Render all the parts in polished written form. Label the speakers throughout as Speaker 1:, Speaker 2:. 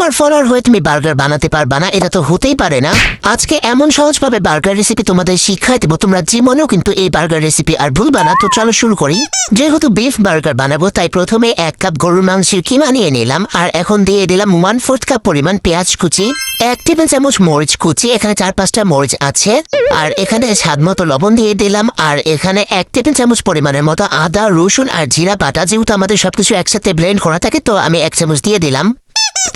Speaker 1: আমার ফলোয়ার হয়ে তুমি বার্গার বানাতে পারবা না, এটা তো হতেই পারে না। আজকে এমন সহজভাবে বার্গার রেসিপি তোমাদের শিখাই দেবো, তোমরা জীবনেও কিন্তু এই বার্গার রেসিপি আর ভুলবা না। তো চলো শুরু করি। যেহেতু বিফ বার্গার বানাবো তাই প্রথমে 1 কাপ গরুর মাংসের কিমা নিয়ে নিলাম, আর এখন দিয়ে দিলাম 1/4 কাপ পরিমাণ পেঁয়াজ কুচি, 1 টেবিল চামচ মরিচ কুচি, এখানে 4-5টা মরিচ আছে, আর এখানে স্বাদ মতো লবণ দিয়ে দিলাম, আর এখানে 1 টেবিল চামচ পরিমাণের মতো আদা রসুন আর জিরা বাটা। যেহেতু আমাদের সবকিছু একসাথে ব্লেন্ড করা থাকে তো আমি 1 চামচ দিয়ে দিলাম।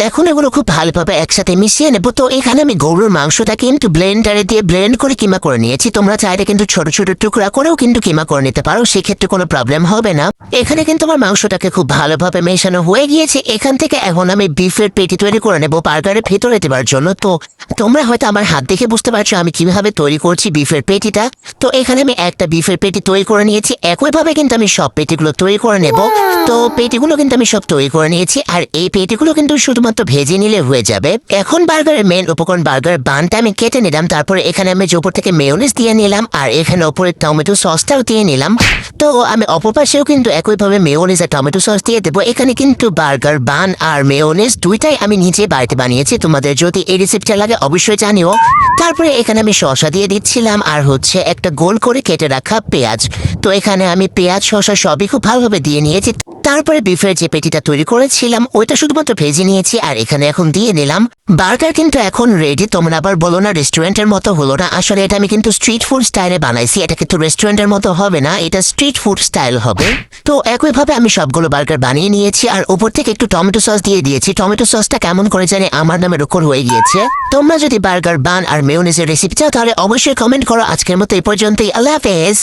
Speaker 1: এখন এগুলো খুব ভালোভাবে একসাথে মিশিয়ে নেবো। তো এখানে আমি গরুর মাংসটা কিন্তু ব্লেন্ডারে দিয়ে ব্লেন্ড করে কিমা করে নিয়েছি। তোমরা চাইলে কিন্তু ছোট ছোট টুকরা করেও কিন্তু কিমা করে নিতে পারো, সেক্ষেত্রে কোনো প্রবলেম হবে না। এখানে কিন্তু আমার মাংসটাকে খুব ভালোভাবে মেশানো হয়ে গিয়েছে। এখান থেকে এখন আমি বিফের পেটি তৈরি করে নেবো বার্গারের ভেতরে দেওয়ার জন্য। তো তোমরা হয়তো আমার হাত দেখে বুঝতে পারছো আমি কিভাবে তৈরি করছি বিফের পেটিটা। তো এখানে আমি একটা বিফের পেটি তৈরি করে নিয়েছি, একইভাবে কিন্তু আমি সব পেটিগুলো তৈরি করে নেব। তো পেটিগুলো কিন্তু আমি সব তৈরি করে নিয়েছি, আর এই পেটিগুলো কিন্তু শুধুমাত্র ভেজে নিলে হয়ে যাবে। এখন বার্গারের মেন উপকরণ বার্গার বানটা আমি কেটে নিলাম, তারপরে এখানে আমি উপর থেকে মেয়োনিজ দিয়ে নিলাম, আর এখানে ওপরে টমেটো সসটাও দিয়ে নিলাম। তো আমি অপর পাশেও কিন্তু একইভাবে মেয়োনিজ আর টমেটো সস দিয়ে দেবো। এখানে কিন্তু বার্গার বান আর মেয়োনিজ দুইটাই আমি নিজে বাড়িতে বানিয়েছি, তোমাদের যদি এই রেসিপিটা লাগে অবশ্যই জানিও। তারপরে এখানে আমি শসা দিয়ে দিচ্ছিলাম, আর হচ্ছে একটা গোল করে কেটে রাখা পেঁয়াজ। তো এখানে আমি পেঁয়াজ শসা সবই খুব ভালোভাবে দিয়ে নিয়েছি। তারপরে বিফের যে পেটিটা তৈরি করেছিলাম ওইটা শুধুমাত্র ভেজে নিয়েছি, আর এখানে এখন দিয়ে নিলাম। বার্গার কিন্তু এখন রেডি। তোমরা আবার বলো না রেস্টুরেন্টের মতো হলো না, আসলে এটা আমি কিন্তু স্ট্রিট ফুড স্টাইলে বানাইছি। এটা কিন্তু রেস্টুরেন্টের মতো হবে না, এটা স্ট্রিট ফুড স্টাইল হবে। তো একইভাবে আমি সবগুলো বার্গার বানিয়ে নিয়েছি, আর উপর থেকে একটু টমেটো সস দিয়ে দিয়েছি। টমেটো সসটা কেমন করে জানি আমার নামের উপর হয়ে গিয়েছে। তোমরা যদি বার্গার বান আর মেয়োনিজের রেসিপি চাও তাহলে অবশ্যই কমেন্ট করো। আজকের মতো এই পর্যন্তই, আল্লাহ হাফেজ।